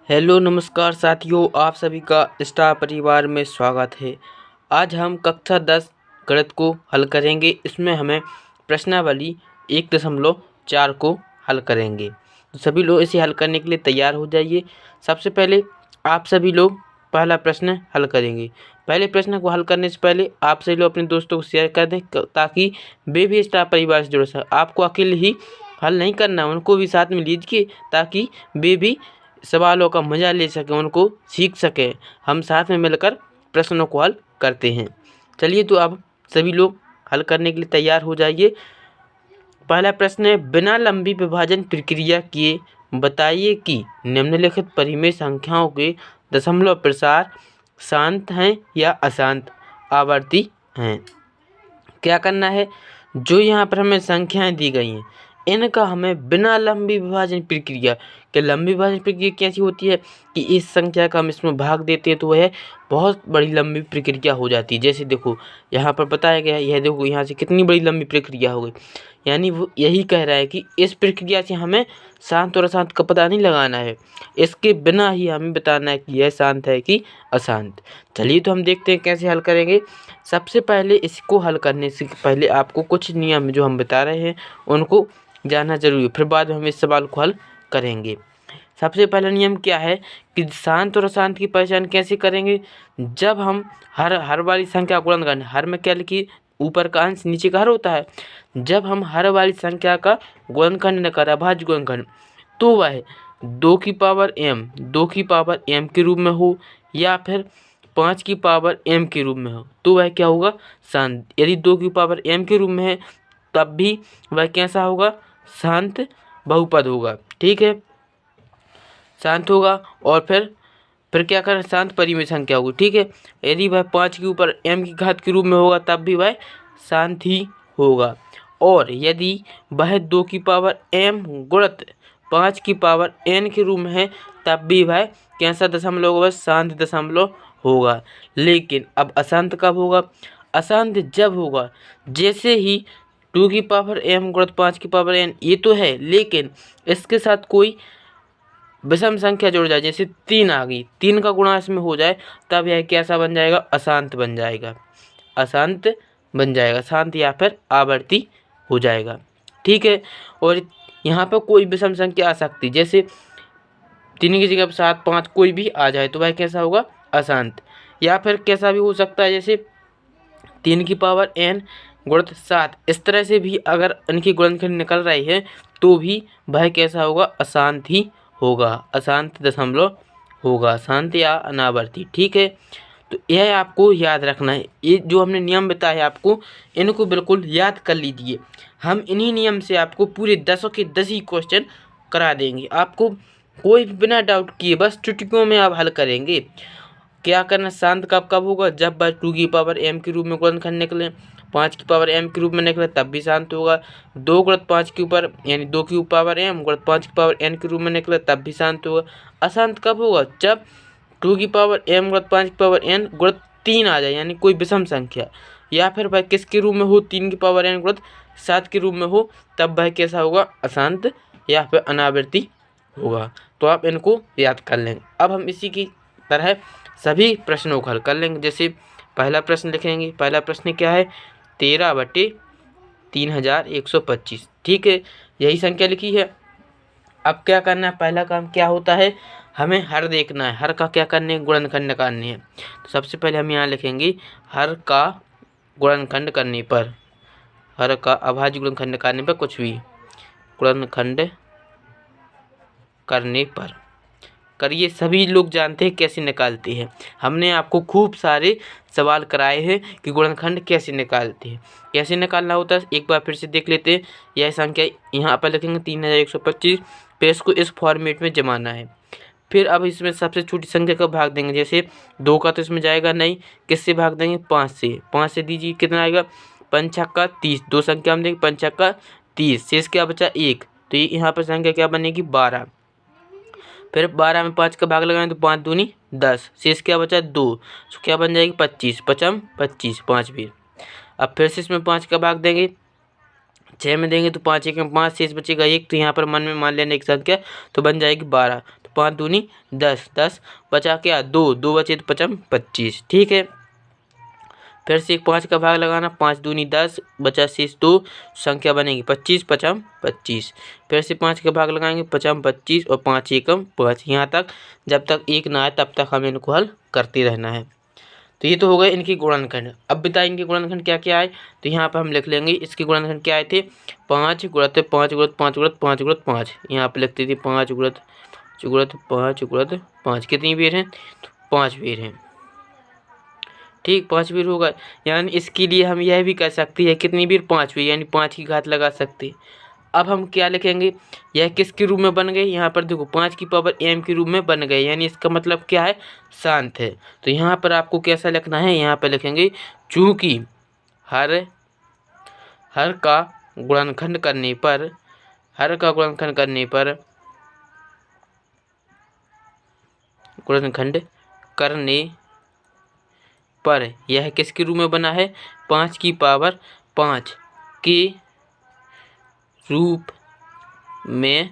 Hello नमस्कार साथियों, आप सभी का स्टार परिवार में स्वागत है। आज हम कक्षा 10 गणित को हल करेंगे। इसमें हमें प्रश्नावली 1.4 को हल करेंगे। तो सभी लोग इसे हल करने के लिए तैयार हो जाइए। सबसे पहले आप सभी लोग पहला प्रश्न हल करेंगे। पहले प्रश्न को हल करने से पहले आप सभी लोग अपने दोस्तों को शेयर कर दें ताकि वे भी स्टार परिवार से जुड़ सकें। आपको अकेले ही हल नहीं करना, उनको भी साथ में लीजिए ताकि वे भी सवालों का मज़ा ले सकें, उनको सीख सकें। हम साथ में मिलकर प्रश्नों को हल करते हैं। चलिए तो अब सभी लोग हल करने के लिए तैयार हो जाइए। पहला प्रश्न है, बिना लंबी विभाजन प्रक्रिया किए बताइए कि निम्नलिखित परिमेय संख्याओं के दशमलव प्रसार शांत हैं या अशांत आवर्ती हैं। क्या करना है, जो यहाँ पर हमें संख्याएं दी गई हैं इनका हमें बिना लंबी विभाजन प्रक्रिया के, लंबी विभाजन प्रक्रिया कैसी होती है कि इस संख्या का हम इसमें भाग देते हैं तो वह बहुत बड़ी लंबी प्रक्रिया हो जाती है। जैसे देखो यहाँ पर बताया गया है, यह देखो यहाँ से कितनी बड़ी लंबी प्रक्रिया हो गई। यानी वो यही कह रहा है कि इस प्रक्रिया से हमें शांत और अशांत का पता नहीं लगाना है, इसके बिना ही हमें बताना है कि यह शांत है कि अशांत। चलिए तो हम देखते हैं कैसे हल करेंगे। सबसे पहले इसको हल करने से पहले आपको कुछ नियम जो हम बता रहे हैं उनको जानना जरूरी है, फिर बाद में हम इस सवाल को हल करेंगे। सबसे पहला नियम क्या है कि शांत और अशांत की पहचान कैसे करेंगे। जब हम हर वाली संख्या गुणन करें, हर में क्या लिखिए, ऊपर का अंश नीचे का हर होता है। जब हम हर वाली संख्या का गुणन करने का अभाज्य गुणन करें तो वह 2 की पावर m के रूप में हो या फिर 5 की पावर m के रूप में हो तो वह क्या होगा, शांत। यदि 2 की पावर m के रूप में है तब भी वह कैसा होगा, शांत बहुपद होगा। ठीक है, शांत होगा। और फिर क्या करें, शांत परिमेय संख्या होगी। ठीक है, यदि वह 5 के ऊपर m की घात के रूप में होगा तब भी वह शांत ही होगा। और यदि वह 2 की पावर m गुणित 5 की पावर n के रूप में है तब भी वह कैसा दशमलव होगा, शांत दशमलव होगा। लेकिन अब अशांत कब होगा, अशांत जब होगा जैसे ही 2 की पावर m गुणित 5 की पावर n ये तो है, लेकिन इसके साथ कोई विषम संख्या जुड़ जाए, जैसे 3 आ गई, 3 का गुणा इसमें हो जाए तब यह कैसा बन जाएगा, अशांत बन जाएगा। अशांत बन जाएगा, शांत या फिर आवर्ती हो जाएगा। ठीक है, और यहाँ पर कोई विषम संख्या आ सकती है, जैसे 3 की जगह 7 5 कोई भी आ जाए तो वह कैसा होगा, अशांत। या फिर कैसा भी हो सकता है, जैसे 3 की पावर n गुणित 7, इस तरह से भी अगर इनकी गुणनखंड निकल रही है तो भी वह कैसा होगा, अशांत ही होगा, अशांत दशमलव होगा, शांत या अनावर्ती। ठीक है, तो यह आपको याद रखना है। ये जो हमने नियम बताए आपको, इनको बिल्कुल याद कर लीजिए। हम इन्हीं नियम से आपको पूरे 10 के 10 ही क्वेश्चन करा देंगे। आपको कोई भी बिना डाउट किए बस चुटकियों में आप हल करेंगे। क्या करना, शांत कब कब होगा, जब वह 2 की पावर m के रूप में गुणनखंड निकले, 5 की पावर m के रूप में निकले तब भी शांत होगा। 2 गुणित 5 के ऊपर यानी 2 की पावर m गुणित 5 की पावर n के रूप में निकले तब भी शांत होगा। अशांत कब होगा, जब 2 की पावर m गुणित 5 की पावर n गुणित 3 आ जाए, यानी कोई विषम संख्या, या फिर वह किसके रूप में हो, 3 की पावर n गुणित 7 के रूप में हो तब वह कैसा होगा, अशांत या फिर अनावर्ती होगा। तो आप इनको याद कर लेंगे। अब हम इसी की तरह सभी प्रश्नों को हल कर लेंगे। जैसे पहला प्रश्न लिखेंगे, पहला प्रश्न क्या है, 13/3125। ठीक है, यही संख्या लिखी है। अब क्या करना है, पहला काम क्या होता है, हमें हर देखना है, हर का क्या करने है, गुणनखंड निकालने हैं। तो सबसे पहले हम यहाँ लिखेंगे हर का गुणनखंड करने पर, हर का अभाज्य गुणनखंड निकालने पर, कुछ भी गुणनखंड करने पर करिए। सभी लोग जानते हैं कैसे निकालते हैं, हमने आपको खूब सारे सवाल कराए हैं कि गुणनखंड कैसे निकालते हैं, कैसे निकालना होता है। एक बार फिर से देख लेते हैं। यह संख्या यहाँ पर लिखेंगे 3125, फिर इसको इस फॉर्मेट में जमाना है। फिर अब इसमें सबसे छोटी संख्या का भाग देंगे, जैसे 2 का तो इसमें जाएगा नहीं, किससे भाग देंगे, 5 से। 5 से दीजिए, कितना आएगा, 5 छक्का 30, 2 संख्या हम देंगे, 5 छक्का 30, शेष क्या बचा 1, तो ये यहाँ पर संख्या क्या बनेगी, 12। फिर 12 में 5 का भाग लगाएंगे तो 5 दूनी 10, शेष क्या बचा 2, तो क्या बन जाएगी 25, 5 25, 5 भी। अब फिर से इसमें 5 का भाग देंगे, 6 में देंगे तो 5 1 में 5, शेष बचेगा 1, तो यहाँ पर मन में मान लेना एक संख्या तो बन जाएगी 12। तो तो 5 दूनी 10, 10 बचा क्या 2, 2 बचे तो 5 25। ठीक है, फिर से 5 का भाग लगाना, 5 दूनी 10 बचा शेष 2, संख्या बनेगी 25, 5 25। फिर से 5 का भाग लगाएंगे, 5 25 और 5 एकम 5। यहाँ तक जब तक 1 ना आए तब तक हमें इनको हल करते रहना है। तो ये तो हो गए इनके गुणनखंड। अब बताएंगे गुणनखंड क्या क्या आए। तो यहाँ पर हम लिख लेंगे इसके गुणनखंड क्या आए थे, 5 गुणित 5 गुणित 5 गुणित 5 गुणित 5। यहाँ पर लिखते थे 5 गुणित 5 गुणित 5। कितनी बेर हैं, तो 5 बेर हैं। ठीक, 5 बेर होगा। यानी इसके लिए हम यह भी कर सकते हैं कितनी बेर, 5 बेर, यानी 5 की घात लगा सकते हैं। अब हम क्या लिखेंगे, यह किसके रूप में बन गए, यहाँ पर देखो 5 की पावर m के रूप में बन गए, यानी इसका मतलब क्या है, शांत है। तो यहाँ पर आपको कैसा लिखना है, यहाँ पर लिखेंगे चूँकि हर का गुणनखंड करने पर, हर का गुणनखंड करने पर, गुणनखंड करने पर यह किसके रूप में बना है, 5 की पावर 5 के रूप में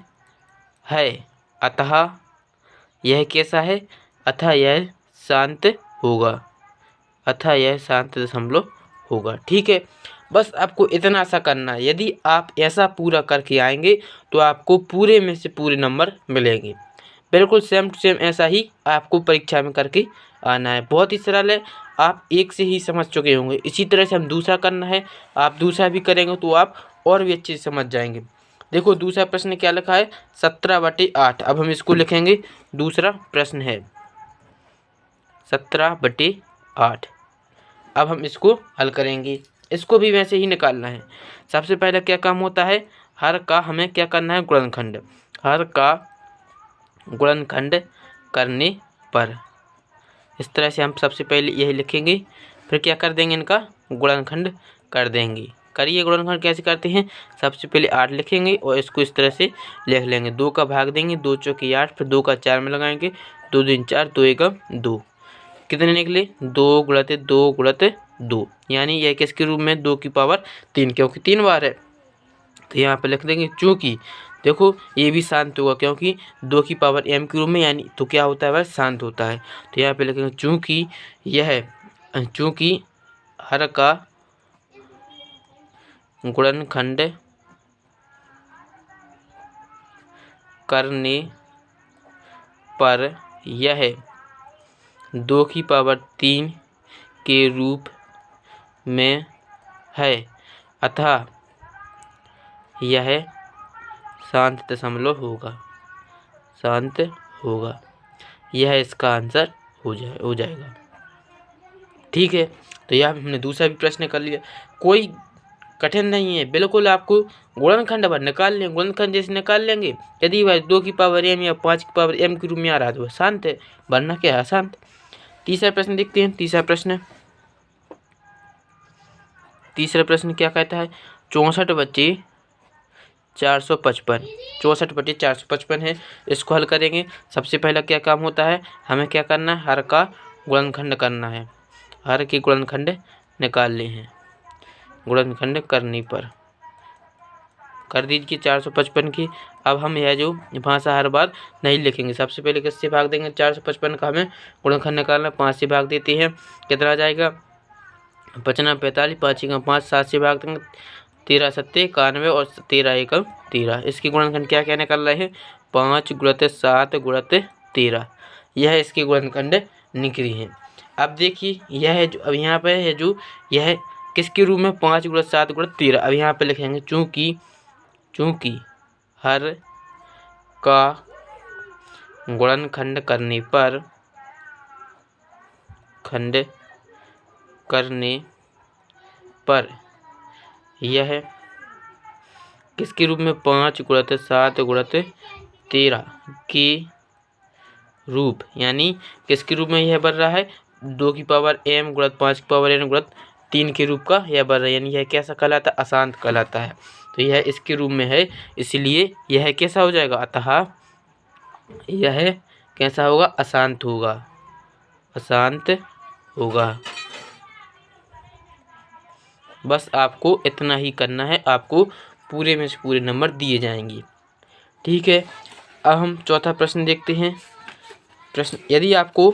है, अतः यह कैसा है, अतः यह शांत होगा, अतः यह शांत दशमलव होगा। ठीक है, बस आपको इतना सा करना है। यदि आप ऐसा पूरा करके आएंगे तो आपको पूरे में से पूरे नंबर मिलेंगे। बिल्कुल सेम टू सेम ऐसा ही आपको परीक्षा में करके आना है। बहुत ही सरल है, आप एक से ही समझ चुके होंगे। इसी तरह से हम दूसरा करना है, आप दूसरा भी करेंगे तो आप और भी अच्छे से समझ जाएंगे। देखो दूसरा प्रश्न क्या लिखा है, 17/8। अब हम इसको लिखेंगे, दूसरा प्रश्न है 17/8। अब हम इसको हल करेंगे। इसको भी वैसे ही निकालना है। सबसे पहले क्या काम होता है, हर का हमें क्या करना है, गुणनखंड। हर का गुणनखंड करने पर, इस तरह से हम सबसे पहले यही लिखेंगे, फिर क्या कर देंगे, इनका गुणनखंड कर देंगे। करिए गुणनखंड कैसे करते हैं, सबसे पहले 8 लिखेंगे और इसको इस तरह से लिख लेंगे। 2 का भाग देंगे, 2 चौके 8, फिर 2 का 4 में लगाएंगे, 2 दूनी 4, 2 एकम 2। कितने निकले, 2 गुणित 2 गुणित 2, यानी यह किसके रूप में, 2 की पावर 3, क्योंकि 3 बार है। तो यहाँ पर लिख देंगे चूँकि, देखो ये भी शांत होगा क्योंकि 2 की पावर m के रूप में, यानी तो क्या होता है, वह शांत होता है। तो यहाँ पे लिखेंगे चूँकि हर का गुणनखंड करने पर यह 2 की पावर 3 के रूप में है, अतः यह शांत दशमलव होगा, शांत होगा। यह इसका आंसर हो जाएगा। ठीक है, तो यह हमने दूसरा भी प्रश्न कर लिया। कोई कठिन नहीं है, बिल्कुल आपको गुणनखंड भर निकाल लेंगे। गुणनखंड जैसे निकाल लेंगे, यदि वह 2 की पावर m या 5 की पावर m के रूप में आ रहा है तो वह शांत है, वरना क्या है, अशांत। तीसरा प्रश्न देखते हैं। तीसरा प्रश्न क्या कहता है, 64 बच्चे 455, 64 बटे 455 है। इसको हल करेंगे। सबसे पहला क्या काम होता है, हमें क्या करना है, हर का गुणनखंड करना है। हर के गुणनखंड निकालने हैं। गुणनखंड करने पर कर दीजिए 455 की। अब हम यह जो भाषा हर बार नहीं लिखेंगे। सबसे पहले किससे भाग देंगे, 455 का हमें गुणनखंड निकालना, 5 से भाग देते हैं, कितना आ जाएगा, 55 45, 5 एकम 5, 7 से भाग देंगे, 13 सत्ते 91 और 13 एकम 13। इसकी गुणनखंड क्या क्या निकल रहे हैं, 5 गुणित 7 गुणित 13। यह इसके गुणनखंड निकली हैं। अब देखिए यह है जो अब यहाँ पर है, जो यह किसके रूप में, 5 गुणित 7 गुणित 13। अब यहाँ पर लिखेंगे चूँकि हर का गुणनखंड करने पर यह किसके रूप में, 5 गुणित 7 गुणित 13 के रूप, यानी किसके रूप में यह बन रहा है, 2 की पावर m गुणित 5 की पावर n गुणित 3 के रूप का यह बन रहा है, यानी यह कैसा कहलाता है, अशांत कहलाता है। तो यह इसके रूप में है, इसलिए यह कैसा हो जाएगा, अतः यह कैसा होगा, अशांत होगा, अशांत होगा। बस आपको इतना ही करना है, आपको पूरे में से पूरे नंबर दिए जाएंगे। ठीक है, अब हम चौथा प्रश्न देखते हैं। यदि आपको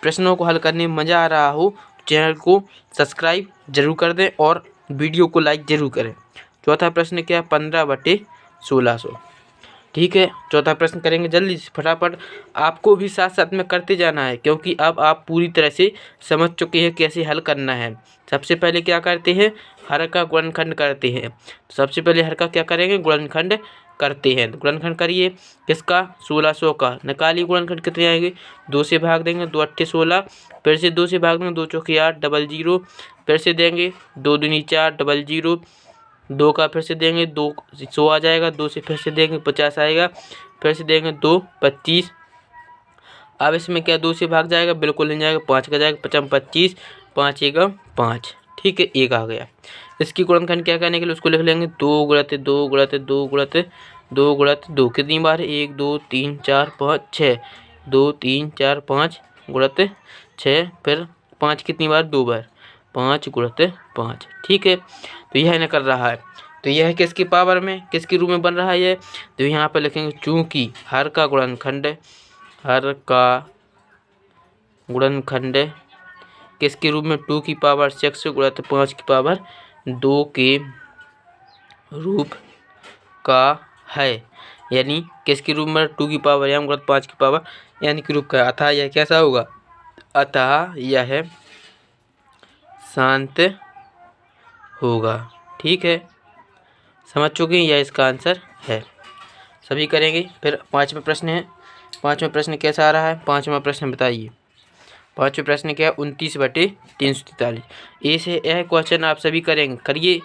प्रश्नों को हल करने में मज़ा आ रहा हो चैनल को सब्सक्राइब जरूर कर दें और वीडियो को लाइक जरूर करें। चौथा प्रश्न क्या है? 15/1600। ठीक है, चौथा प्रश्न करेंगे जल्दी से फटाफट। आपको भी साथ साथ में करते जाना है क्योंकि अब आप पूरी तरह से समझ चुके हैं कैसे हल करना है। सबसे पहले क्या करते हैं? हर का गुणनखंड करते हैं। सबसे पहले हर का क्या करेंगे? गुणनखंड करते हैं। तो गुणनखंड करिए किसका? 1600 का। निकालिए गुणनखंड कितने आएंगे? 2 से भाग देंगे, 2 8 16। फिर से 2 से भाग देंगे, 2 चौके 8 00। फिर से देंगे 2 दूनी 4 00। 2 का फिर से देंगे 2 100 आ जाएगा। 2 से फिर से देंगे 50 आएगा। फिर से देंगे 2 25। अब इसमें क्या 2 से भाग जाएगा? बिल्कुल नहीं जाएगा, 5 का जाएगा। 5 25, 5 1 5। ठीक है, 1 आ गया। इसकी गुणनखंड क्या करने के लिए उसको लिख लेंगे 2 गुणित 2 गुणित 2 गुणित 2 गुणित 2। कितनी बार? 1 2 3 4 5 6। 2 3 4 5 गुणित 6। फिर 5 कितनी बार? 2 बार। 5 गुणित 5। ठीक है, तो यह निकल रहा है। तो यह किसकी पावर में, किसके रूप में बन रहा है ये? तो यहाँ पर लिखेंगे चूंकि हर का गुणनखंड किसके रूप में? 2 की पावर 6 गुणित 5 की पावर 2 के रूप का है। यानी किसके रूप में? 2 की पावर m गुणित 5 की पावर n के रूप का। अतः यह कैसा होगा? अतः यह शांत होगा। ठीक है, समझ चुके हैं, यह इसका आंसर है। सभी करेंगे। फिर 5वां प्रश्न है। 5वां प्रश्न कैसा आ रहा है? 5वां प्रश्न बताइए। 5वां प्रश्न क्या है? 29/343। ए से यह क्वेश्चन आप सभी करेंगे। करिए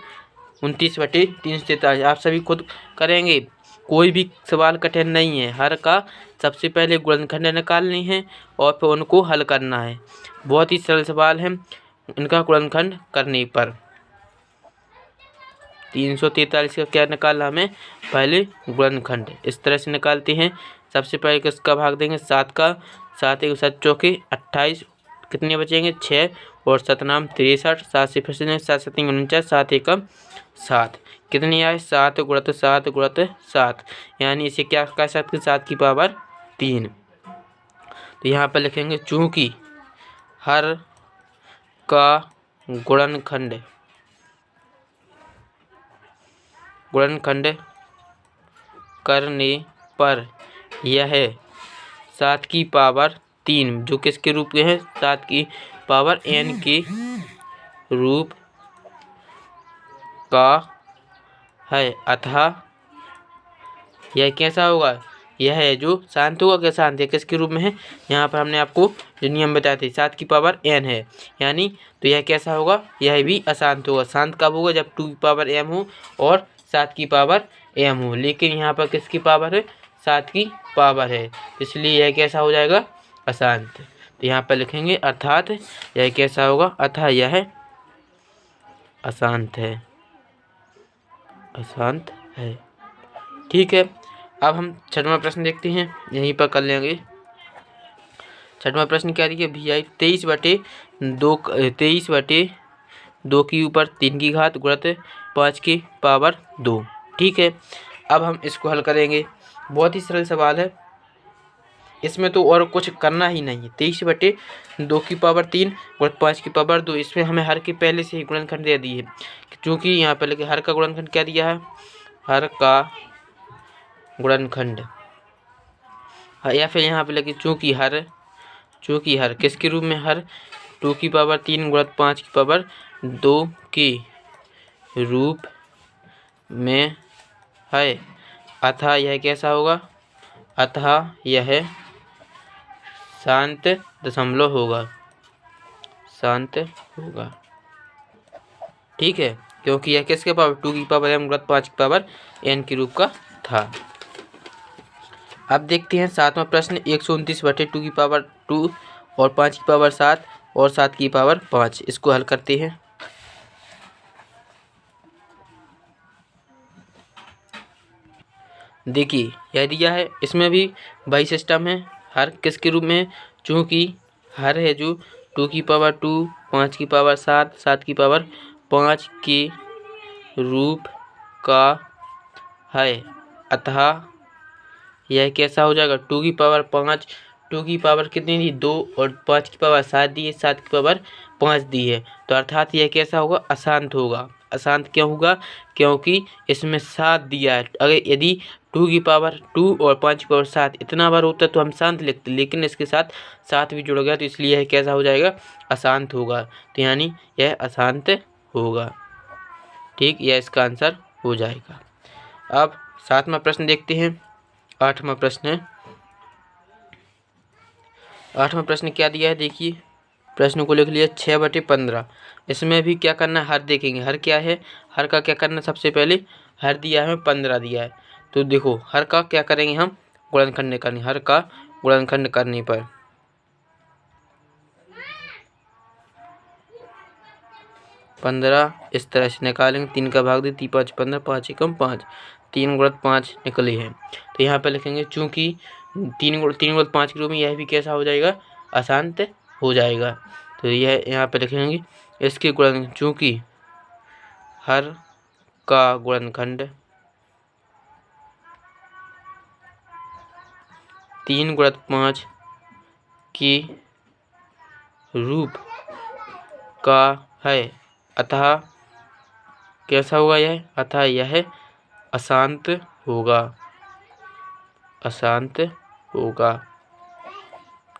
29/343 आप सभी खुद करेंगे। कोई भी सवाल कठिन नहीं है। हर का सबसे पहले गुणनखंड निकालनी है और फिर उनको हल करना है। बहुत ही सरल सवाल है इनका गुणनखंड करने पर। 343 का क्या निकालना हमें? पहले गुणनखंड इस तरह से निकालते हैं। सबसे पहले किसका भाग देंगे? 7 का। 7 1 7 चौके 28। कितने बचेंगे? 6 और 7 नाम 63। 7 से फिर से 7 7 49। 7 1 7। कितनी आए? 7 गुणित 7 गुणित 7। यानी इसे क्या कह सकते? 7 की पावर 3। तो यहाँ पर लिखेंगे चूंकि हर का गुणनखंड करने पर यह 7 की पावर 3 जो किसके रूप के हैं? 7 की पावर n के रूप का है। अतः यह कैसा होगा? यह है जो शांत होगा। क्या शांत है? किसके रूप में है? यहाँ पर हमने आपको जो नियम बताए थे 7 की पावर n है। यानी तो यह कैसा होगा? यह भी अशांत होगा। शांत कब होगा? जब 2 की पावर m हो और 7 की पावर m हो। लेकिन यहाँ पर किसकी पावर है? 7 की पावर है, इसलिए यह कैसा हो जाएगा? अशांत। तो यहाँ पर लिखेंगे अर्थात यह कैसा होगा? अतः यह अशांत है। अशांत है। ठीक है, अब हम 6वां प्रश्न देखते हैं। यहीं पर कर लेंगे। 6वां प्रश्न क्या दिया? भी 23/2 की ऊपर 3 की घात गुणित 5 की पावर 2। ठीक है, अब हम इसको हल करेंगे। बहुत ही सरल सवाल है, इसमें तो और कुछ करना ही नहीं है। 23/2 की पावर 3 गुणित 5 की पावर 2। इसमें हमें हर के पहले से ही गुणनखंड दे दी है क्योंकि यहाँ पर हर का गुणनखंड क्या दिया है? हर का गुणनखंड या फिर यहाँ पे लगे चूंकि हर किसके रूप में? हर 2 की पावर 3 गुणित 5 की पावर 2 के रूप में है। अतः यह कैसा होगा? अतः यह शांत दशमलव होगा। शांत होगा। ठीक है, क्योंकि यह किसके पावर? 2 की पावर m गुणित 5 की पावर n के रूप का था। अब देखते हैं 7वां प्रश्न। 129/2 की पावर 2 और 5 की पावर 7 और 7 की पावर 5। इसको हल करते हैं। देखिए यह दिया है, इसमें भी वही सिस्टम है। हर किसके रूप में? चूँकि हर है जो 2 की पावर 2 5 की पावर 7 7 की पावर 5 के रूप का है। अतः यह कैसा हो जाएगा 2 की पावर 5, 2 की पावर कितनी दी 2 और 5 की पावर 7 दी है, 7 की पावर 5 दी है। तो अर्थात यह कैसा होगा अशांत होगा। अशांत क्यों होगा? क्योंकि इसमें 7 दिया है। अगर यदि 2 की पावर 2 और 5 की पावर 7 इतना बार होता तो हम शांत लिखते, लेकिन इसके साथ 7 भी जुड़ गया तो इसलिए यह कैसा हो जाएगा अशांत होगा। तो यानी यह अशांत होगा। ठीक, यह इसका आंसर हो जाएगा। अब 7वां प्रश्न देखते हैं। 8वां प्रश्न है। 8वां प्रश्न क्या दिया है देखिए। प्रश्न को लिख लिया 6/15। इसमें भी क्या करना है हर देखेंगे। हर क्या है? हर का क्या करना सबसे पहले? हर दिया है 15 दिया है। तो देखो हर का क्या करेंगे हम गुणनखंड करने। हर का गुणनखंड करने पर 15 इस तरह से निकालेंगे। 3 का भाग दे 3 5 15, 5 एकम 5, 3 गुणित 5 निकले हैं। तो यहाँ पर लिखेंगे चूँकि 3 गुणित 5 के रूप में यह भी कैसा हो जाएगा अशांत हो जाएगा। तो यह यहाँ पर लिखेंगे इसके गुणन, चूँकि हर का गुणनखंड 3 गुणित 5 के रूप का है, अतः कैसा होगा यह? अतः यह अशांत होगा। अशांत होगा।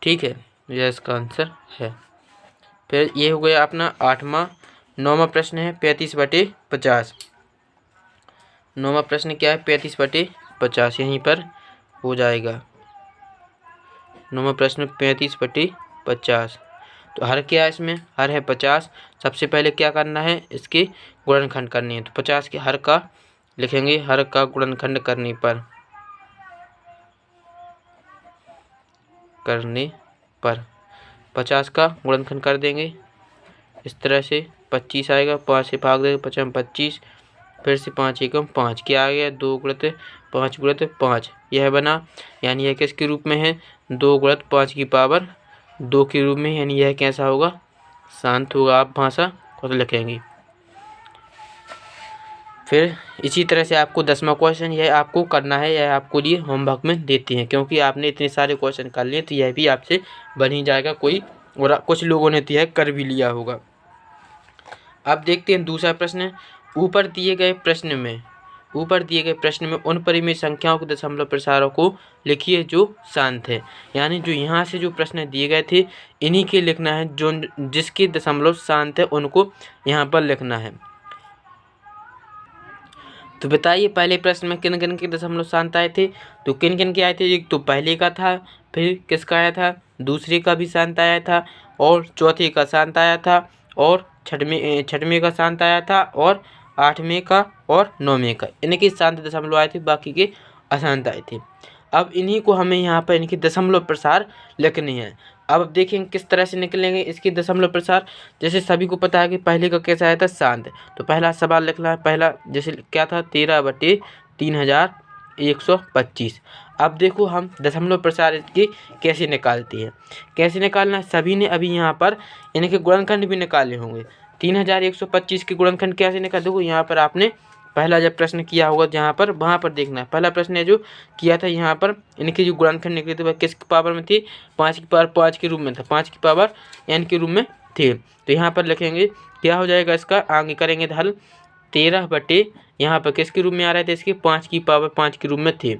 ठीक है, यह इसका आंसर है। फिर ये हो गया अपना 8वां। 9वां प्रश्न है 35/50। 9वां प्रश्न क्या है 35/50 यहीं पर हो जाएगा। 9वां प्रश्न 35/50। तो हर क्या है इसमें? हर है 50। सबसे पहले क्या करना है इसके गुणनखंड करनी है। तो 50 के हर का लिखेंगे। हर का गुणनखंड करने पर 50 का गुणनखंड कर देंगे इस तरह से। 25 आएगा, 5 से भाग देंगे 5 में 25, फिर से 5 एकम 5, क्या आ गया 2 गुणित 5 गुणित 5 यह बना। यानी यह किसके रूप में है 2 गुणित 5 की पावर 2 के रूप में। यानी यह कैसा होगा शांत होगा। आप भाषा खुद लिखेंगे। फिर इसी तरह से आपको 10वां क्वेश्चन यह आपको करना है। यह आपको लिए होमवर्क में देते हैं, क्योंकि आपने इतने सारे क्वेश्चन कर लिए तो यह भी आपसे बन ही जाएगा। कोई और कुछ लोगों ने तो यह कर भी लिया होगा। अब देखते हैं दूसरा प्रश्न। ऊपर दिए गए प्रश्न में उन परिमेय संख्याओं के दशमलव प्रसारों को लिखिए जो शांत है। यानी जो यहाँ से जो प्रश्न दिए गए थे इन्हीं के लिखना है। जो जिसके दशमलव शांत है उनको यहाँ पर लिखना है। तो बताइए पहले प्रश्न में किन किन के दशमलव शांत आए थे? तो किन किन के आए थे? एक तो पहले का था, फिर किसका आया था दूसरे का भी शांत आया था, और चौथे का शांत आया था, और छठवें का शांत आया था, और 8वें का और 9वें का। इनके शांत दशमलव आए थे, बाकी के अशांत आए थे। अब इन्हीं को हमें यहाँ पर इनके दशमलव प्रसार लिखने हैं। अब देखेंगे किस तरह से निकलेंगे इसके दशमलव प्रसार। जैसे सभी को पता है कि पहले का कैसा आया था शांत। तो पहला सवाल लिखना है। पहला जैसे क्या था 13/3125। अब देखो हम दशमलव प्रसार इसके कैसे निकालते हैं। कैसे निकालना है सभी ने अभी यहाँ पर इनके गुणनखंड भी निकाले होंगे। 3125 के गुणनखंड कैसे निकाल, देखो यहाँ पर आपने पहला जब प्रश्न किया होगा जहाँ पर वहाँ पर देखना है। पहला प्रश्न है जो किया था यहाँ पर इनके जो गुणनखंड निकले थे वह किसकी पावर में थे 5 की पावर 5 के रूप में था। 5 की पावर n के रूप में थे। तो यहाँ पर लिखेंगे क्या हो जाएगा इसका आगे करेंगे हल 13 यहाँ पर किसके रूप में आ रहे थे इसके 5 की पावर 5 के रूप में थे।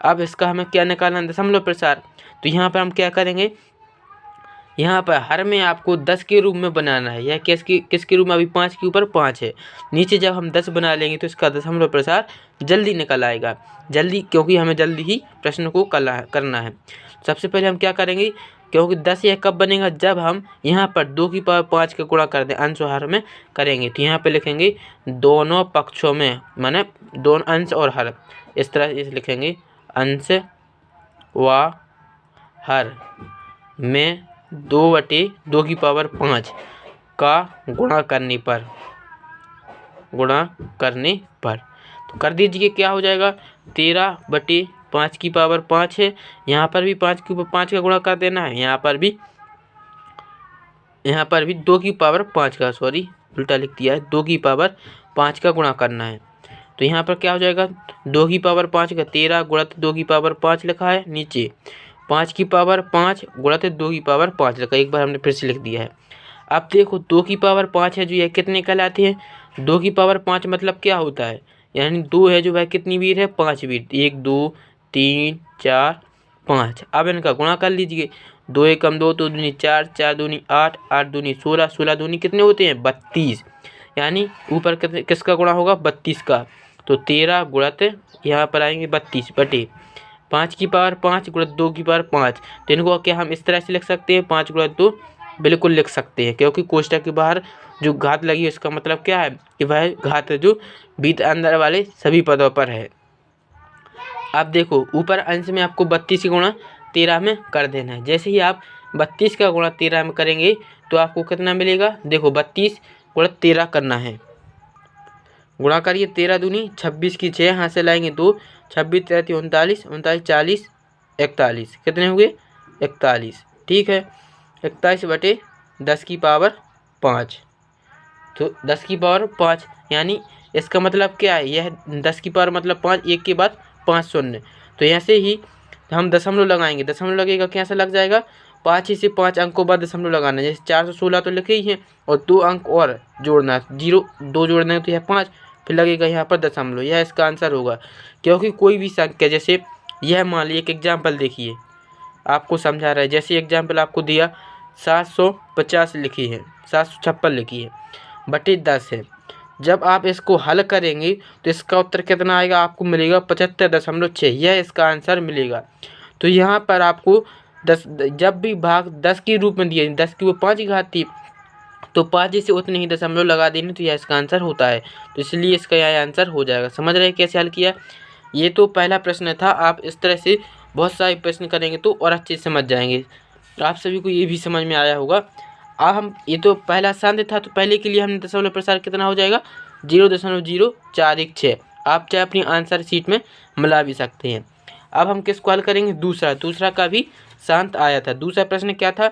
अब इसका हमें क्या निकालना दशमलव प्रसार। तो यहाँ पर हम क्या करेंगे यहाँ पर हर में आपको 10 के रूप में बनाना है। यह किसके रूप में अभी 5 के ऊपर 5 है। नीचे जब हम 10 बना लेंगे तो इसका दशमलव प्रसार जल्दी निकल आएगा। जल्दी क्योंकि हमें जल्दी ही प्रश्न को करना है। सबसे पहले हम क्या करेंगे क्योंकि 10 यह कब बनेगा जब हम यहाँ पर 2 की पावर 5 का गुणा कर दें अंश और हर में करेंगे। तो यहाँ पर लिखेंगे दोनों पक्षों में माने दोनों अंश और हर इस तरह से लिखेंगे अंश व हर में 2/2 की पावर 5 का गुणा करने पर तो कर दीजिए क्या हो जाएगा 13/5 की पावर 5 है। यहाँ पर भी 5 के ऊपर 5 का गुणा कर देना है। यहाँ पर भी 2 की पावर 5 का उल्टा लिख दिया है 2 की पावर 5 का गुणा करना है। तो यहाँ पर क्या हो जाएगा, 2 की पावर 5 का 13 गुणित 2 की पावर 5 लिखा है, नीचे 5 की पावर 5 गुणित 2 की पावर 5 लिखा है। एक बार हमने फिर से लिख दिया है। अब देखो 2 की पावर 5 है जो यह कितने कहलाते हैं, 2 की पावर 5 मतलब क्या होता है, यानी 2 है जो वह कितनी बीट है, 5 बीट, 1 2 3 4 5। अब इनका गुणा कर लीजिए, 2 एकम 2, 2 दूनी 4, 4 दूनी 8, 8 दूनी 16, 16 दूनी कितने होते हैं, 32, यानी ऊपर किसका गुणा होगा, 32 का। तो 13 गुणित यहाँ पर आएंगे 32 बटे 5 की पावर 5 गुणित 2 की पावर 5। तो इनको क्या हम इस तरह से लिख सकते हैं, 5 गुणित 2 बिल्कुल लिख सकते हैं, क्योंकि कोष्टक के बाहर जो घात लगी है इसका मतलब क्या है कि वह घात जो बीत अंदर वाले सभी पदों पर है। अब देखो ऊपर अंश में आपको 32 गुणा 13 में कर देना है। जैसे ही आप 32 का गुणा 13 में करेंगे तो आपको कितना मिलेगा, देखो 32 गुणा 13 करना है, गुणा करिए, 13 दूनी 26 की 6 यहाँ से लाएंगे 2, 26 33 39, 39 40 41, कितने हुए 41, ठीक है। 41 बटे 10 की पावर 5, तो 10 की पावर 5 यानी इसका मतलब क्या है, यह 10 की पावर मतलब 5, एक के बाद 5 शून्य। तो ऐसे ही हम दशमलव लगाएंगे, दशमलव लगेगा कैसे लग जाएगा, 5 ही से 5 अंकों बाद दशमलव लगाना है। जैसे 416 तो लिखे ही है और 2 अंक और जोड़ना, 0 2 जोड़ना है तो यह 5, फिर लगेगा यहाँ पर दशमलव, यह इसका आंसर होगा। क्योंकि कोई भी संख्या, जैसे यह मान लीजिए एक एग्जाम्पल देखिए, आपको समझा रहा है, जैसे एग्जाम्पल आपको दिया 750 लिखी है, 756 लिखी है बटे 10 है। जब आप इसको हल करेंगे तो इसका उत्तर कितना आएगा, आपको मिलेगा 75.6, यह इसका आंसर मिलेगा। तो यहाँ पर आपको 10 जब भी भाग 10 के रूप में दिए, 10 की वो 5 की घात थी, तो 5 जैसे उतने ही दशमलव लगा देने तो यह इसका आंसर होता है। तो इसलिए इसका यह आंसर हो जाएगा। समझ रहे हैं कैसे हल किया। ये तो पहला प्रश्न था। आप इस तरह से बहुत सारे प्रश्न करेंगे तो और अच्छे से समझ जाएंगे। आप सभी को ये भी समझ में आया होगा। अब हम, ये तो पहला शांत था, तो पहले के लिए हमने दशमलव प्रसार कितना हो जाएगा, 0.0416। आप चाहे अपनी आंसर शीट में मिला भी सकते हैं। अब हम किसको हल करेंगे, दूसरा का भी शांत आया था। दूसरा प्रश्न क्या था,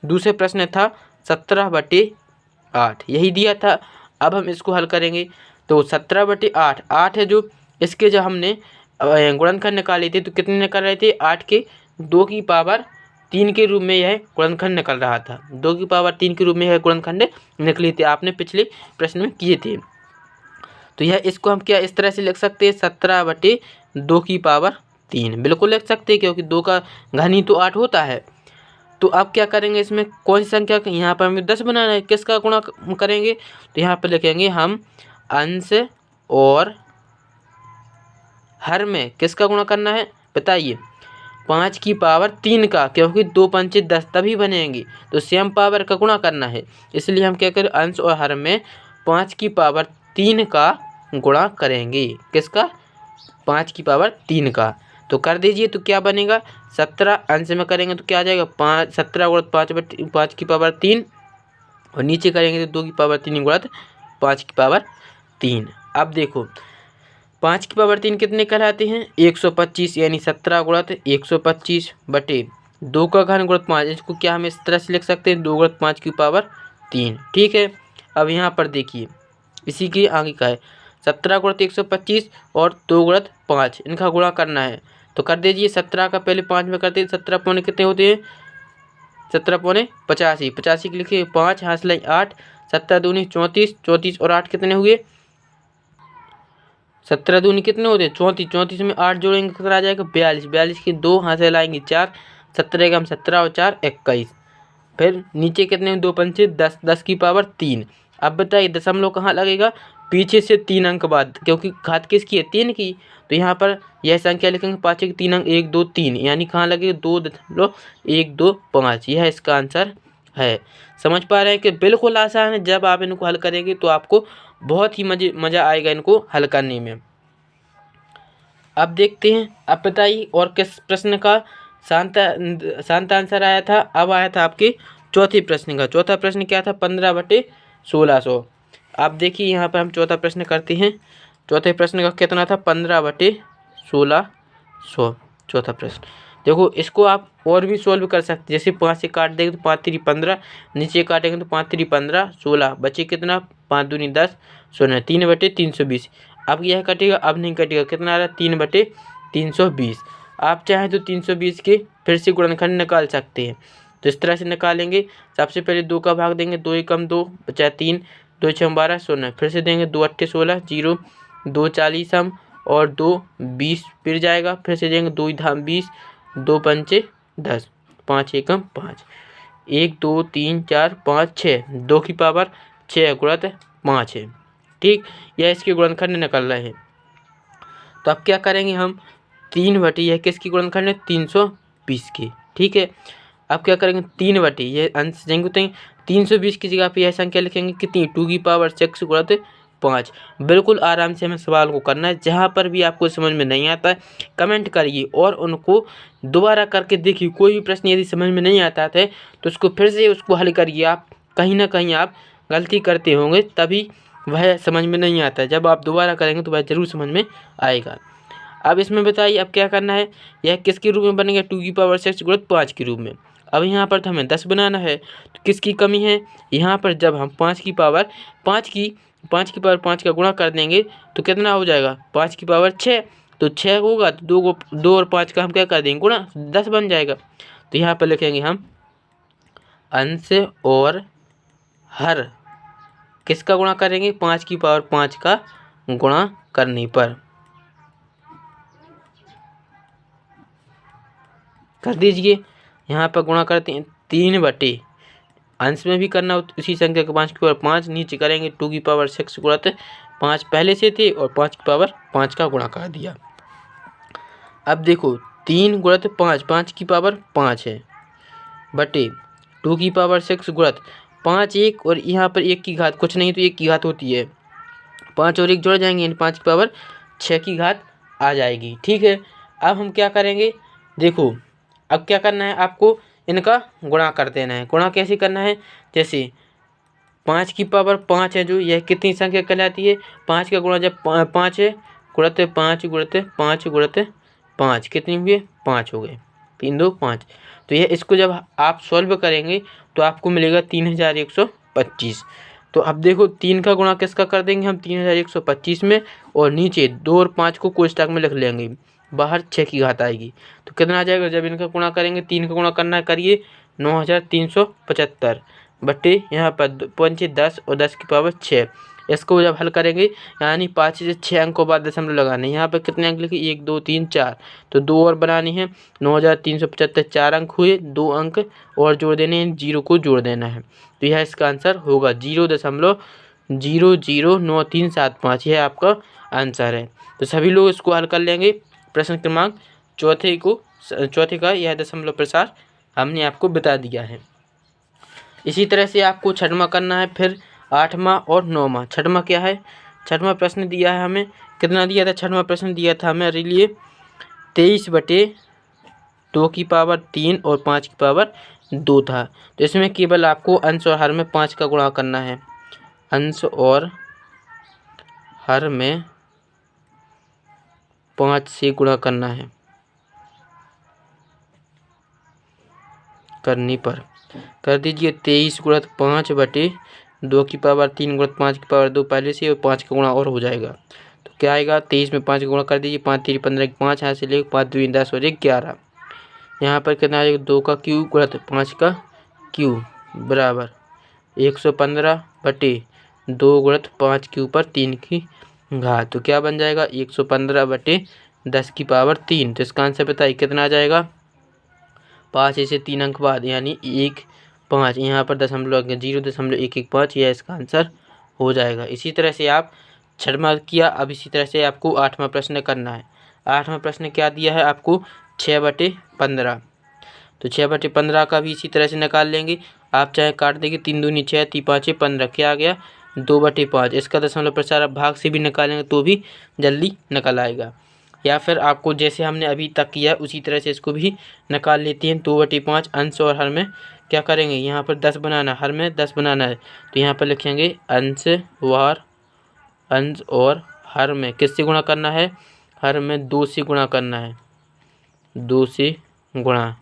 दूसरे प्रश्न था 17/8, यही दिया था। अब हम इसको हल करेंगे तो 17/8, 8 है जो, इसके जो हमने गुणनखंड निकाले थे तो कितने निकल रहे थे, 8 के 2 की पावर 3 के रूप में यह गुणनखंड निकल रहा था। 2 की पावर 3 के रूप में यह गुणनखंड निकले थे, आपने पिछले प्रश्न में किए थे। तो यह इसको हम क्या इस तरह से लिख सकते हैं, 17/2 की पावर 3 बिल्कुल लिख सकते हैं, क्योंकि 2 का घन ही तो 8 होता है। तो अब क्या करेंगे, इसमें कौन सी संख्या, यहाँ पर हमें 10 बनाना है, किसका गुणा करेंगे, तो यहाँ पर लिखेंगे हम अंश और हर में किसका गुणा करना है, बताइए, 5 की पावर 3 का, क्योंकि 2 पंचे 10 तभी बनेंगे, तो सेम पावर का गुणा करना है। इसलिए हम क्या करें, अंश और हर में 5 की पावर 3 का गुणा करेंगे, किसका, 5 की पावर 3 का। तो कर दीजिए, तो क्या बनेगा, 17 अंश में करेंगे तो क्या आ जाएगा, 17 गुणित 5 की पावर 3, और नीचे करेंगे तो 2 की पावर 3 गुणित 5 की पावर 3। अब देखो 5 की पावर 3 कितने कहलाते हैं, 125, यानी 17 गुणित 125 बटे 2 का घन गुणित 5। इसको क्या हम इस तरह से लिख सकते हैं, 2 गुणित 5 की पावर 3, ठीक है। अब यहाँ पर देखिए, इसी के आगे का है 17 गुणित 125 और 2 गुणित 5, इनका गुणा करना है। तो कर दीजिए, 17 का पहले 5 में करते हैं, 17 पौने कितने होते हैं, 17 पौने 85, 85 के लिखिए 5 हाथ लाई 8, 17 दूनी 34, 34 और 8 कितने हुए, 17 दूनी कितने होते हैं 34, 34 में 8 जोड़ेंगे कितना आ जाएगा 42, 42 की 2 हाथ से लाएंगे 4, 17 का हम 17 और 4 21, फिर नीचे कितने 2 पंचे 10, 10 की पावर 3। अब बताइए दशमलव कहाँ लगेगा, पीछे से 3 अंक बाद, क्योंकि घात किसकी है 3 की। तो यहाँ पर यह संख्या लिखेंगे 5 के 3 अंक 1 2 3, यानी कहाँ लगेगा 2.125, यह इसका आंसर है। समझ पा रहे हैं कि बिल्कुल आसान है। जब आप इनको हल करेंगे तो आपको बहुत ही मज़ा आएगा इनको हल करने में। अब देखते हैं, अब बताइए और किस प्रश्न का शांत आंसर आया था। अब आया था आपके चौथे प्रश्न का। चौथा प्रश्न क्या था, 15/1600। आप देखिए यहाँ पर हम चौथा प्रश्न करते हैं। चौथे प्रश्न का कितना था, 15/1600 चौथा प्रश्न। देखो इसको आप और भी सोल्व कर सकते हैं। जैसे 5 से काट देंगे तो 5 3 15, नीचे काटेंगे तो 5 3 15, 16 बचे कितना, 5 दूनी 10, 16, 3/320। अब यह कटेगा, अब नहीं कटेगा। कितना आ रहा है 3/320। आप चाहें तो 320 के फिर से गुणनखंड निकाल सकते हैं। तो इस तरह से निकालेंगे। सबसे पहले 2 का भाग देंगे, 2 एकम 2 बचा 3, 2 छम 12 0। फिर से देंगे 2 अट्ठे 16 0, 2 40 हम और 2 20 फिर जाएगा। फिर से देंगे 2 धाम 20, 2 पंचे 10, 5 एकम 5, 1 2 3 4 5 6, 2 की पावर 6 गुणित 5 है। ठीक, यह इसके गुणनखंड निकल रहे हैं। तो अब क्या करेंगे हम 3/, यह किसकी गुणनखंड है 320 की। ठीक है, अब क्या करेंगे 3/, यह अंश जाएंगे 320 की जगह पे यह संख्या लिखेंगे कितनी 2 की पावर 6 गुणित 5। बिल्कुल आराम से हमें सवाल को करना है। जहाँ पर भी आपको समझ में नहीं आता है कमेंट करिए और उनको दोबारा करके देखिए। कोई भी प्रश्न यदि समझ में नहीं आता है तो उसको फिर से उसको हल करिए। आप कहीं ना कहीं आप गलती करते होंगे, तभी वह समझ में नहीं आता है। जब आप दोबारा करेंगे तो वह ज़रूर समझ में आएगा। अब इसमें बताइए अब क्या करना है, यह किसके रूप में बनेगा 2 की पावर 6 गुणित 5 के रूप में। अब यहाँ पर तो हमें 10 बनाना है, तो किसकी कमी है यहाँ पर, जब हम 5 की पावर 5 का गुणा कर देंगे तो कितना हो जाएगा 5 की पावर 6। तो 6 होगा तो 2 और 5 का हम क्या कर देंगे गुणा, 10 बन जाएगा। तो यहाँ पर लिखेंगे हम अंश और हर किसका गुणा करेंगे 5 की पावर 5 का गुणा करने पर। कर दीजिए, यहाँ पर गुणा करते हैं 3/, अंश में भी करना उसी संख्या के 5 की पावर 5, नीचे करेंगे 2 की पावर 6 गुणित 5 पहले से थे और 5 की पावर 5 का गुणा कर दिया। अब देखो 3 गुणित 5, 5 की पावर 5 है बटे 2 की पावर 6 गुणित 5 1 और यहाँ पर 1 की घात कुछ नहीं तो 1 की घात होती है, 5 और 1 जुड़ जाएंगे यानी 5 की पावर 6 की घात आ जाएगी। ठीक है, अब हम क्या करेंगे देखो, अब क्या करना है आपको इनका गुणा कर देना है। गुणा कैसे करना है, जैसे 5 की पावर 5 है जो, यह कितनी संख्या कहलाती है 5 का गुणा जब 5 है गुणित 5 गुणित 5 गुणित 5 कितनी हुए 5 हो गए, 3 2 5। तो यह इसको जब आप सॉल्व करेंगे तो आपको मिलेगा 3125। तो अब देखो 3 का गुणा किसका कर देंगे हम 3125 में, और नीचे 2 और 5 को कोष्ठक में लिख लेंगे, बाहर 6 की घात आएगी। तो कितना आ जाएगा जब इनका गुणा करेंगे, 3 का गुणा करना करिए 9375 बटे यहाँ पर 5 10 और 10 की पावर 6। इसको जब हल करेंगे यानी 5 से 6 अंकों बाद दशमलव लगाने, यहाँ पर कितने अंक लिखे 1 2 3 4, तो 2 और बनानी है 9375 4 अंक हुए, 2 अंक और जोड़ देने हैं, 0 को जोड़ देना है। तो यह इसका आंसर होगा 0.009375, यह आपका आंसर है। तो सभी लोग इसको हल कर लेंगे। प्रश्न क्रमांक चौथे का यह दशमलव प्रसार हमने आपको बता दिया है। इसी तरह से आपको छठवां करना है, फिर 8वां और 9वां। छठवां क्या है, छठवां प्रश्न दिया है हमें, कितना दिया था छठवां प्रश्न दिया था हमारे लिए 23/2 की पावर 3 और 5 की पावर 2 था। तो इसमें केवल आपको अंश और हर में 5 का गुणा करना है, अंश और हर में 5 से गुणा करना है करने पर। कर दीजिए 23 गुणित 5 बटे 2 की पावर 3 गुणित 5 की पावर 2 पहले से, और 5 का गुणा और हो जाएगा। तो क्या आएगा 23 में 5 का गुणा कर दीजिए, 5 3 15 5 यहाँ से ले 5 2 10 और 1 11। यहाँ पर कितना आएगा 2 का क्यूब गुणित 5 का क्यूब बराबर 115 बटे 2 गुणित 5 के ऊपर 3 की घात। तो क्या बन जाएगा 115 बटे 10 की पावर 3। तो इसका आंसर बताइए कितना आ जाएगा, 5 से 3 अंक बाद यानी 1 5, यहाँ पर दशमलव 0.115, यह इसका आंसर हो जाएगा। इसी तरह से आप छठवां किया, अब इसी तरह से आपको 8वां प्रश्न करना है। 8वां प्रश्न क्या दिया है आपको 6/15। तो 6/15 का भी इसी तरह से निकाल लेंगे। आप चाहे काट देंगे 3 दूनी 6 3 5 15, क्या आ गया 2/5। इसका दशमलव प्रसार आप भाग से भी निकालेंगे तो भी जल्दी निकल आएगा, या फिर आपको जैसे हमने अभी तक किया उसी तरह से इसको भी निकाल लेते हैं। 2/5 अंश और हर में क्या करेंगे, यहाँ पर 10 बनाना, हर में 10 बनाना है, तो यहाँ पर लिखेंगे अंश और हर में किससे गुणा करना है, हर में 2 से गुणा करना है, 2 से गुणा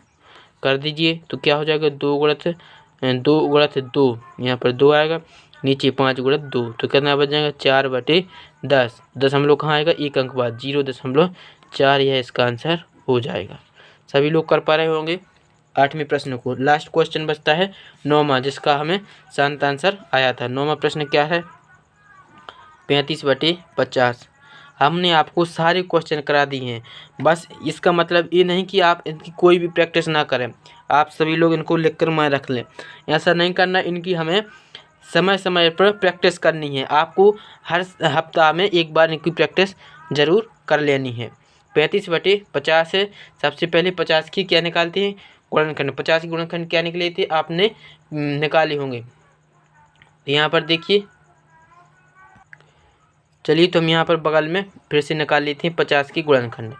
कर दीजिए। तो क्या हो जाएगा 2 गुणित 2, यहाँ पर 2 आएगा, नीचे 5 गुणित 2, तो कितना बच जाएगा 4/10। दशमलव कहाँ आएगा, एक अंक बाद 0.4, यह इसका आंसर हो जाएगा। सभी लोग कर पा रहे होंगे 8वें प्रश्न को। लास्ट क्वेश्चन बचता है 9वां, जिसका हमें शांत आंसर आया था। 9वां प्रश्न क्या है, 35/50। हमने आपको सारे क्वेश्चन करा दिए हैं। बस इसका मतलब ये नहीं कि आप इनकी कोई भी प्रैक्टिस ना करें, आप सभी लोग इनको लिख कर मैं रख लें, ऐसा नहीं करना। इनकी हमें समय समय पर प्रैक्टिस करनी है। आपको हर हफ्ता में एक बार इनकी प्रैक्टिस ज़रूर कर लेनी है। 35/50 है। सबसे पहले 50 की क्या निकालते हैं, गुणनखंड। 50 की गुणनखंड क्या निकले थे, आपने निकाले होंगे। यहाँ पर देखिए, चलिए तो हम यहाँ पर बगल में फिर से निकाल लेते हैं 50 की गुणनखंड।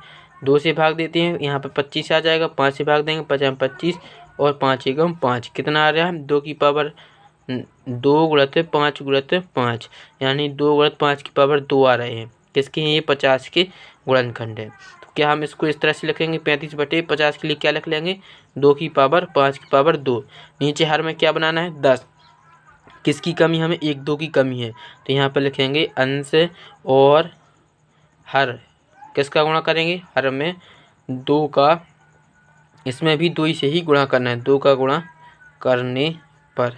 2 से भाग देते हैं, यहाँ पर 25 आ जाएगा। 5 से भाग देंगे, 50 25 और 5 एकम 5, कितना आ रहा है 2 की पावर 2 गुणित 5 गुणित 5, यानी 2 गुणित 5 की पावर 2 आ रहे हैं। किसके हैं ये, 50 के गुणनखंड है। तो क्या हम इसको इस तरह से लिखेंगे, 35/50 के लिए क्या लिख लेंगे, 2 की पावर 5 की पावर 2। नीचे हर में क्या बनाना है 10, किसकी कमी, हमें 1 2 की कमी है, तो यहाँ पर लिखेंगे अंश और हर, किसका गुणा करेंगे, हर में 2 का, इसमें भी 2 ही से ही गुणा करना है, 2 का गुणा करने पर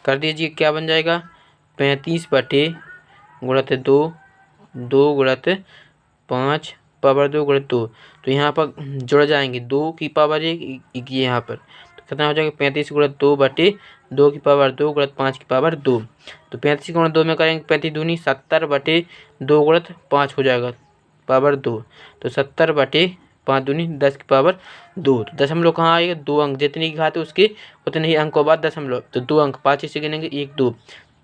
कर दीजिए, क्या बन जाएगा 35/2, 2 गुणित 5 पावर 2 गुणित 2, तो यहाँ पर जुड़ जाएंगे 2 की पावर 1 यहाँ पर, तो कितना हो जाएगा 35 गुणित 2/2 की पावर 2 गुणित 5 की पावर 2। तो 35 गुणित 2 में करेंगे 35 दूनी 70/2 गुणित 5 हो जाएगा पावर 2, तो 70/5 दूनी 10 की पावर 2। तो दशमलव कहाँ आएगा, 2 अंक, जितनी की घात है उसके उतने ही अंकों बाद दशमलव, तो 2 अंक 5 से गिनेंगे 1 2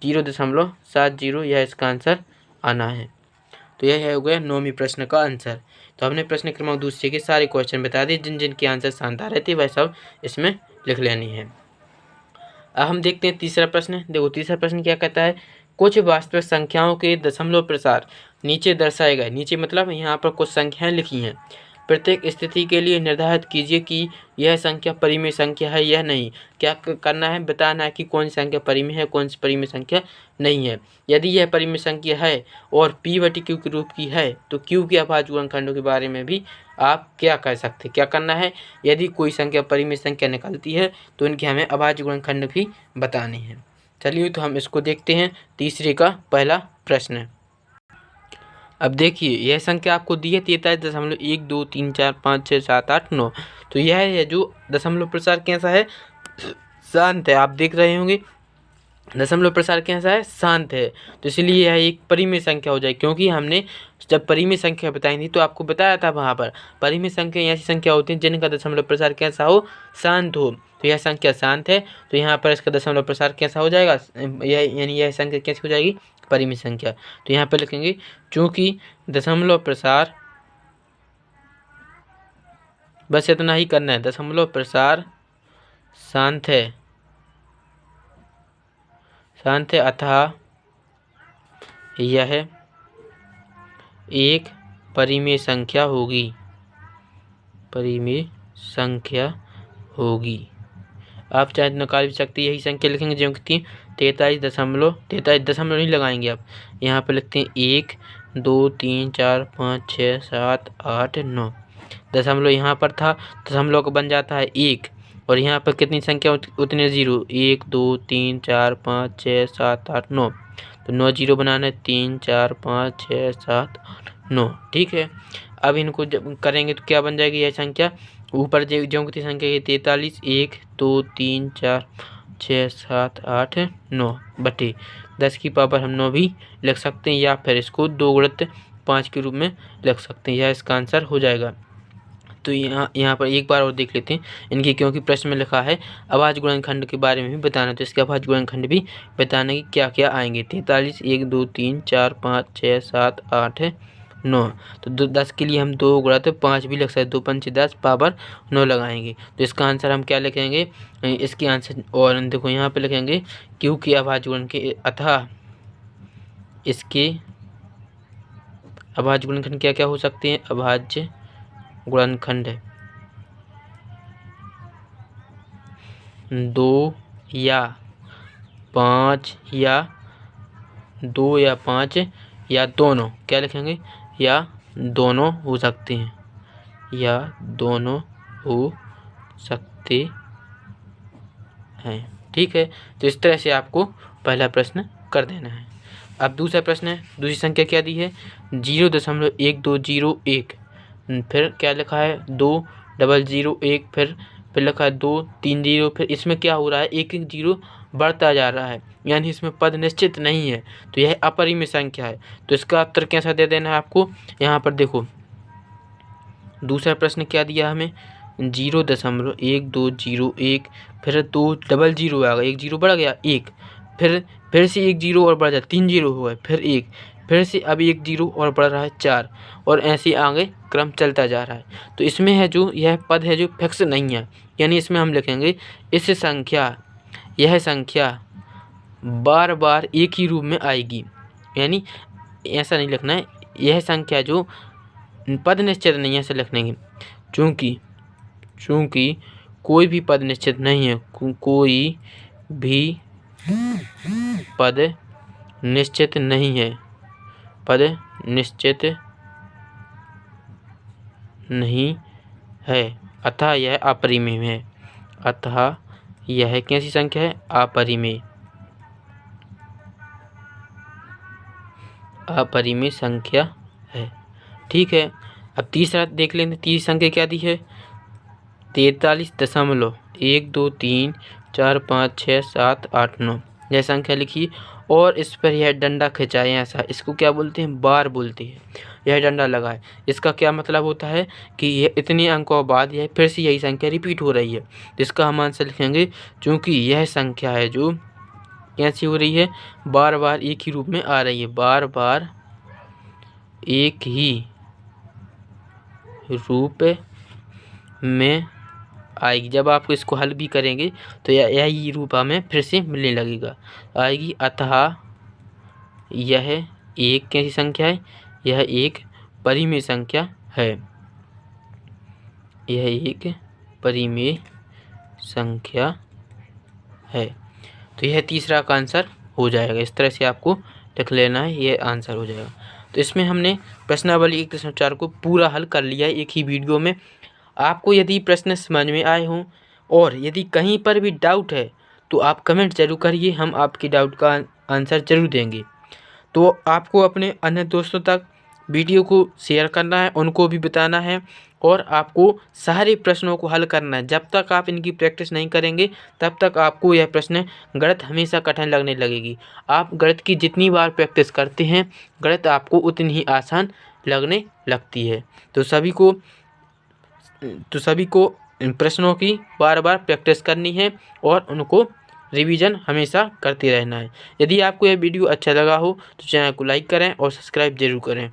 0.70, यह इसका आंसर आना है। तो यह हो गया 9वीं प्रश्न का आंसर। तो हमने प्रश्न क्रमांक दूसरे के सारे क्वेश्चन बता दिए, जिन जिन के आंसर शानदार रहते वह सब इसमें लिख लेनी है। अब हम देखते हैं तीसरा प्रश्न। देखो तीसरा प्रश्न क्या कहता है, कुछ वास्तविक संख्याओं के दशमलव प्रसार नीचे दर्शाए गए, नीचे मतलब यहाँ पर कुछ संख्याएं लिखी हैं, प्रत्येक स्थिति के लिए निर्धारित कीजिए कि यह संख्या परिमेय संख्या है या नहीं। क्या करना है, बताना है कि कौन सी संख्या परिमेय है, कौन सी परिमेय संख्या नहीं है। यदि यह परिमेय संख्या है और P/Q के रूप की है, तो Q के अभाज्य गुणनखंडों के बारे में भी आप क्या कह सकते हैं, क्या करना है, यदि कोई संख्या परिमेय संख्या निकलती है तो इनके हमें अभाज्य गुणनखंड भी बताने हैं। चलिए तो हम इसको देखते हैं। तीसरे का पहला प्रश्न। अब देखिए यह संख्या आपको दी है 43.123456789। तो यह है जो दशमलव प्रसार कैसा है, शांत है। आप देख रहे होंगे दशमलव प्रसार कैसा है, शांत है। तो इसलिए यह एक परिमेय संख्या हो जाए, क्योंकि हमने जब परिमेय संख्या बताई थी तो आपको बताया था वहाँ पर परिमेय संख्या ऐसी संख्या होती है जिनका दशमलव प्रसार कैसा हो, शांत हो। तो यह संख्या शांत है, तो यहाँ पर इसका दशमलव प्रसार कैसा हो जाएगा, यह यानी यह संख्या कैसी हो जाएगी, परिमेय संख्या। तो यहाँ पर लिखेंगे चूँकि दशमलव प्रसार, बस इतना ही करना है, दशमलव प्रसार शांत है, शांत है, अतः यह एक परिमेय संख्या होगी, परिमेय संख्या होगी। आप चाहे निकाल भी सकते हैं, यही संख्या लिखेंगे जो कि 43 दशमलव नहीं लगाएंगे आप, यहाँ पर लिखते हैं 1 2 3 4 5 6 7 8 9, दशमलव यहाँ पर था, दशमलव का बन जाता है 1, और यहाँ पर कितनी संख्या उतने 0, 1 2 3 4 5 6 7 8 9, तो 9 0 बनाना है, 3 4 5 6 7 8 9, ठीक है। अब इनको जब करेंगे तो क्या बन जाएगी यह संख्या, ऊपर जो की संख्या है 43 1 2 3 4 6 7 8 9 बटे 10 की पावर हम 9 भी लिख सकते हैं, या फिर इसको 2 गुणित 5 के रूप में लिख सकते हैं, यह इसका आंसर हो जाएगा। तो यहाँ पर एक बार और देख लेते हैं इनकी, क्योंकि प्रश्न में लिखा है अभाज्य गुणनखंड के बारे में भी बताना, तो इसके अभाज्य गुणनखंड भी बताने की क्या क्या आएंगे। 43 1 2 3 4 5 6 7 8 9, तो 10 के लिए हम 2 गुणित 5 भी लिख सकते, 2 5 10 पावर 9 लगाएंगे, तो इसका आंसर हम क्या लिखेंगे, इसके आंसर, और देखो यहाँ पे लिखेंगे क्यू के अभाज्य गुणन के, अतः इसके अभाज्य गुणनखंड क्या क्या हो सकते हैं, अभाज्य गुणनखंड 2 या 5 या 2 या 5 या दोनों, क्या लिखेंगे, या दोनों हो सकते हैं, या दोनों हो सकते हैं। ठीक है, तो इस तरह से आपको पहला प्रश्न कर देना है। अब दूसरा प्रश्न है, दूसरी संख्या क्या दी है, 0.1201, फिर क्या लिखा है 2,001, फिर लिखा है 2 3 0, फिर इसमें क्या हो रहा है, एक एक जीरो बढ़ता जा रहा है, यानी इसमें पद निश्चित नहीं है, तो यह अपरिमेय संख्या है। तो इसका उत्तर कैसा दे देना है आपको, यहाँ पर देखो दूसरा प्रश्न क्या दिया हमें, 0.1201, फिर 200 आ गया, एक जीरो बढ़ गया, एक, फिर से एक जीरो और बढ़ जाए, 3 जीरो हुआ, फिर एक, फिर से अब एक जीरो और बढ़ रहा है 4, और ऐसे आगे क्रम चलता जा रहा है। तो इसमें है जो यह पद है जो फिक्स नहीं है, यानी इसमें हम लिखेंगे यह संख्या बार बार एक ही रूप में आएगी, यानी ऐसा नहीं लिखना है, यह संख्या जो पद निश्चित नहीं है ऐसे लिखेंगे, चूँकि कोई भी पद निश्चित नहीं है, कोई भी पद निश्चित नहीं है, पद निश्चित नहीं है, अतः यह अपरिमेय है, अतः यह कैसी संख्या है, अपरिमेय संख्या है। ठीक है, अब तीसरा देख लेंगे, तीसरी संख्या क्या दी है, 43.123456789, यह संख्या लिखी और इस पर यह डंडा खिंचाए, ऐसा इसको क्या बोलते हैं, बार बोलते हैं, यह डंडा लगा है। इसका क्या मतलब होता है कि यह इतने अंकों बाद यह फिर से यही संख्या रिपीट हो रही है, जिसका हम आंसर लिखेंगे, क्योंकि यह संख्या है जो कैसी हो रही है, बार बार एक ही रूप में आ रही है, बार बार एक ही रूप में आएगी। जब आप इसको हल भी करेंगे तो यही रूप हमें फिर से मिलने लगेगा, आएगी, अतः यह एक कैसी संख्या है, यह एक परिमेय संख्या है, यह एक परिमेय संख्या है। तो यह तीसरा का आंसर हो जाएगा, इस तरह से आपको लिख लेना है, यह आंसर हो जाएगा। तो इसमें हमने प्रश्नावली 1.4 को पूरा हल कर लिया है एक ही वीडियो में। आपको यदि प्रश्न समझ में आए हों और यदि कहीं पर भी डाउट है तो आप कमेंट जरूर करिए, हम आपके डाउट का आंसर जरूर देंगे। तो आपको अपने अन्य दोस्तों तक वीडियो को शेयर करना है, उनको भी बताना है, और आपको सारे प्रश्नों को हल करना है। जब तक आप इनकी प्रैक्टिस नहीं करेंगे तब तक आपको यह प्रश्न गणित हमेशा कठिन लगने लगेगी। आप गणित की जितनी बार प्रैक्टिस करते हैं गणित आपको उतनी ही आसान लगने लगती है। तो सभी को इन प्रश्नों की बार बार प्रैक्टिस करनी है और उनको रिवीजन हमेशा करते रहना है। यदि आपको यह वीडियो अच्छा लगा हो तो चैनल को लाइक करें और सब्सक्राइब जरूर करें।